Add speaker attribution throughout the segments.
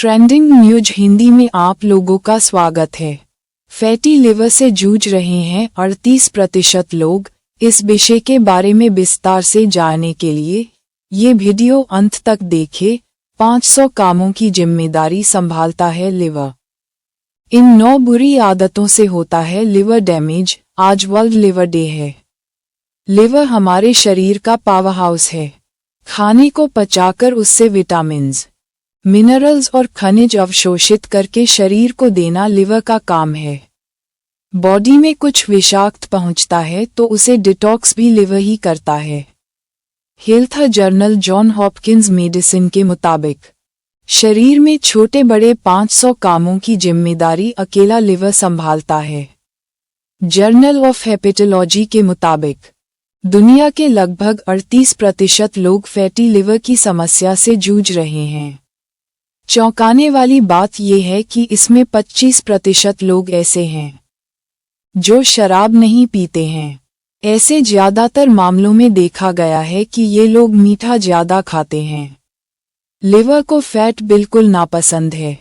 Speaker 1: Trending news Hindi में आप लोगों का स्वागत है। फैटी लिवर से जूझ रहे हैं 38% लोग। इस विषय के बारे में विस्तार से जानने के लिए ये वीडियो अंत तक देखें। 500 कामों की जिम्मेदारी संभालता है लिवर। इन 9 बुरी आदतों से होता है लिवर डैमेज। आज वर्ल्ड लिवर डे है। लिवर हमारे शरीर का पावर हाउस है। खाने को पचाकर उससे विटामिन्स, मिनरल्स और खनिज अवशोषित करके शरीर को देना लिवर का काम है। बॉडी में कुछ विषाक्त पहुंचता है तो उसे डिटॉक्स भी लिवर ही करता है। Health journal John Hopkins medicine के मुताबिक शरीर में छोटे बड़े 500 कामों की जिम्मेदारी अकेला लिवर संभालता है। जर्नल ऑफ हेपेटोलॉजी के मुताबिक दुनिया के लगभग 38% लोग फैटी लिवर की समस्या से जूझ रहे हैं। चौंकाने वाली बात यह है कि इसमें 25% लोग ऐसे हैं जो शराब नहीं पीते हैं। ऐसे ज्यादातर मामलों में देखा गया है कि ये लोग मीठा ज्यादा खाते हैं। लिवर को फैट बिल्कुल नापसंद है।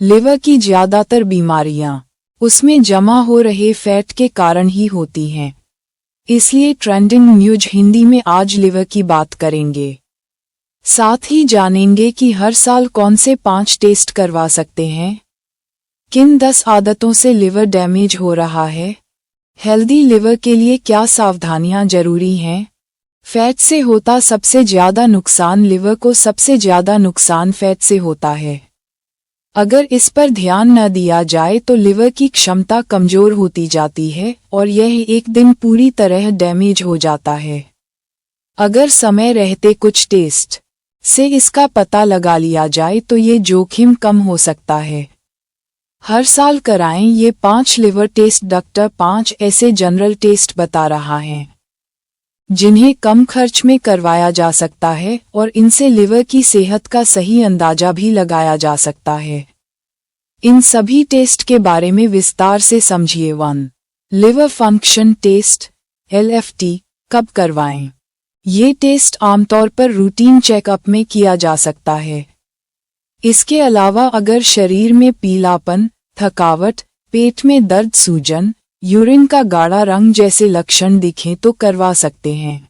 Speaker 1: लिवर की ज्यादातर बीमारियां उसमें जमा हो रहे फैट के कारण ही होती हैं। इसलिए ट्रेंडिंग न्यूज हिंदी में आज लिवर की बात करेंगे। साथ ही जानेंगे कि हर साल कौन से 5 टेस्ट करवा सकते हैं, किन 10 आदतों से लिवर डैमेज हो रहा है, हेल्दी लिवर के लिए क्या सावधानियां जरूरी हैं। फैट से होता सबसे ज्यादा नुकसान। लिवर को सबसे ज्यादा नुकसान फैट से होता है। अगर इस पर ध्यान न दिया जाए तो लिवर की क्षमता कमजोर होती जाती है और यह एक दिन पूरी तरह डैमेज हो जाता है। अगर समय रहते कुछ टेस्ट से इसका पता लगा लिया जाए तो ये जोखिम कम हो सकता है। हर साल कराएं ये 5 लिवर टेस्ट। डॉक्टर 5 ऐसे जनरल टेस्ट बता रहा है जिन्हें कम खर्च में करवाया जा सकता है और इनसे लिवर की सेहत का सही अंदाजा भी लगाया जा सकता है। इन सभी टेस्ट के बारे में विस्तार से समझिए। 1. लिवर फंक्शन टेस्ट LFT कब करवाएं। ये टेस्ट आमतौर पर रूटीन चेकअप में किया जा सकता है। इसके अलावा अगर शरीर में पीलापन, थकावट, पेट में दर्द, सूजन, यूरिन का गाढ़ा रंग जैसे लक्षण दिखें तो करवा सकते हैं।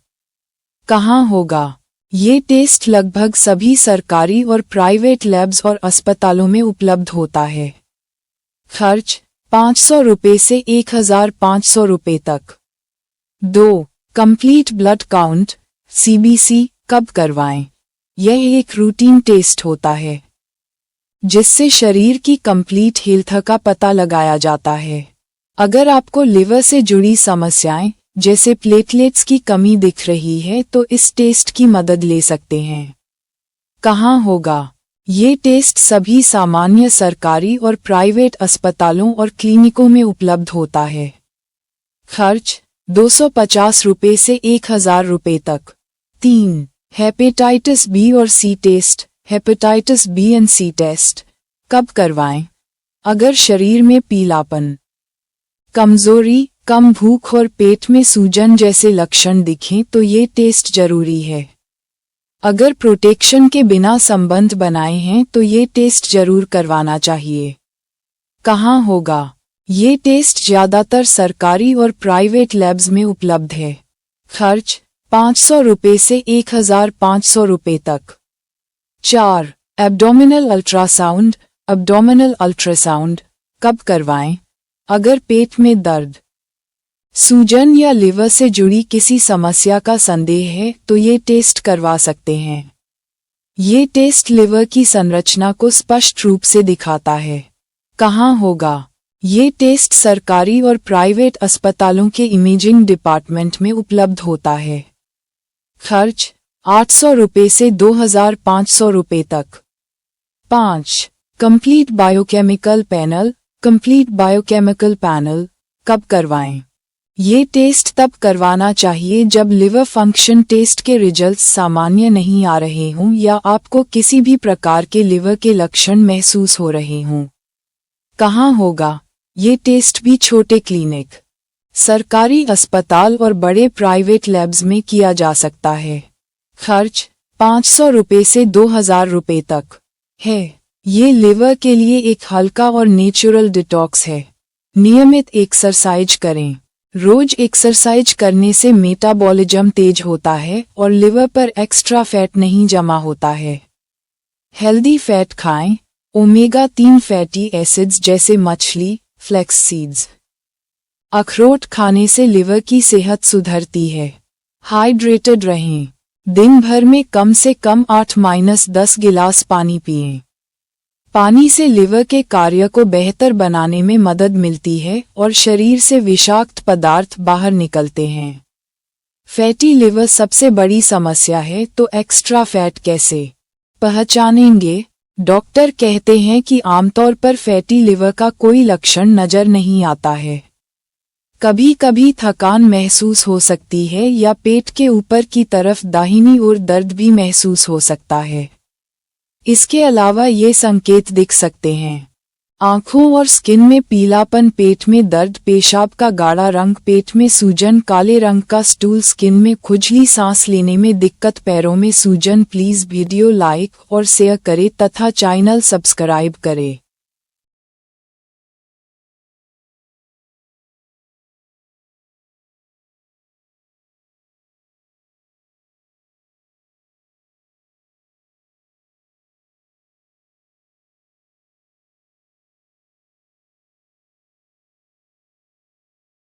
Speaker 1: कहाँ होगा ये टेस्ट? लगभग सभी सरकारी और प्राइवेट लैब्स और अस्पतालों में उपलब्ध होता है। खर्च 500 रुपये से 1500 रुपये तक। 2. कंप्लीट ब्लड काउंट CBC कब करवाएं। यह एक रूटीन टेस्ट होता है जिससे शरीर की कंप्लीट हेल्थ का पता लगाया जाता है। अगर आपको लिवर से जुड़ी समस्याएं जैसे प्लेटलेट्स की कमी दिख रही है तो इस टेस्ट की मदद ले सकते हैं। कहाँ होगा ये टेस्ट? सभी सामान्य सरकारी और प्राइवेट अस्पतालों और क्लिनिकों में उपलब्ध होता है। खर्च 250 रुपये से 1000 रुपये तक। 3. हेपेटाइटिस बी और C test hepatitis B and C test कब करवाएं। अगर शरीर में पीलापन, कमजोरी, कम भूख और पेट में सूजन जैसे लक्षण दिखें तो ये टेस्ट जरूरी है। अगर प्रोटेक्शन के बिना संबंध बनाए हैं तो ये टेस्ट जरूर करवाना चाहिए। कहाँ होगा ये टेस्ट? ज्यादातर सरकारी और प्राइवेट लैब्स में उपलब्ध है। खर्च 500 रुपये से 1500 रुपये तक। 4. एब्डोमिनल अल्ट्रासाउंड एब्डोमिनल अल्ट्रासाउंड कब करवाएं। अगर पेट में दर्द, सूजन या लिवर से जुड़ी किसी समस्या का संदेह है तो ये टेस्ट करवा सकते हैं। ये टेस्ट लिवर की संरचना को स्पष्ट रूप से दिखाता है। कहाँ होगा ये टेस्ट? सरकारी और प्राइवेट अस्पतालों के इमेजिंग डिपार्टमेंट में उपलब्ध होता है। खर्च 800 रुपये से 2500 रुपये तक। 5. Complete biochemical panel complete biochemical panel कब करवाएं। ये टेस्ट तब करवाना चाहिए जब लिवर फंक्शन टेस्ट के रिजल्ट्स सामान्य नहीं आ रहे हों या आपको किसी भी प्रकार के लिवर के लक्षण महसूस हो रहे हों। कहाँ होगा ये टेस्ट? भी छोटे क्लिनिक, सरकारी अस्पताल और बड़े प्राइवेट लैब्स में किया जा सकता है। खर्च 500 रुपये से 2000 रुपये तक है। ये लिवर के लिए एक हल्का और नेचुरल डिटॉक्स है। नियमित एक्सरसाइज करें। रोज एक्सरसाइज करने से मेटाबॉलिज्म तेज होता है और लिवर पर एक्स्ट्रा फैट नहीं जमा होता है। हेल्दी फैट खाएं। ओमेगा 3 फैटी एसिड्स जैसे मछली, फ्लैक्स सीड्स, अखरोट खाने से लिवर की सेहत सुधरती है। हाइड्रेटेड रहें। दिन भर में कम से कम 8-10 गिलास पानी पिएं। पानी से लिवर के कार्य को बेहतर बनाने में मदद मिलती है और शरीर से विषाक्त पदार्थ बाहर निकलते हैं। फैटी लिवर सबसे बड़ी समस्या है, तो एक्स्ट्रा फैट कैसे पहचानेंगे? डॉक्टर कहते हैं कि आमतौर पर फैटी लिवर का कोई लक्षण नजर नहीं आता है। कभी कभी थकान महसूस हो सकती है या पेट के ऊपर की तरफ दाहिनी ओर दर्द भी महसूस हो सकता है। इसके अलावा ये संकेत दिख सकते हैं: आंखों और स्किन में पीलापन, पेट में दर्द, पेशाब का गाढ़ा रंग, पेट में सूजन, काले रंग का स्टूल, स्किन में खुजली, सांस लेने में दिक्कत, पैरों में सूजन। प्लीज वीडियो लाइक और शेयर करें तथा चैनल सब्सक्राइब करें।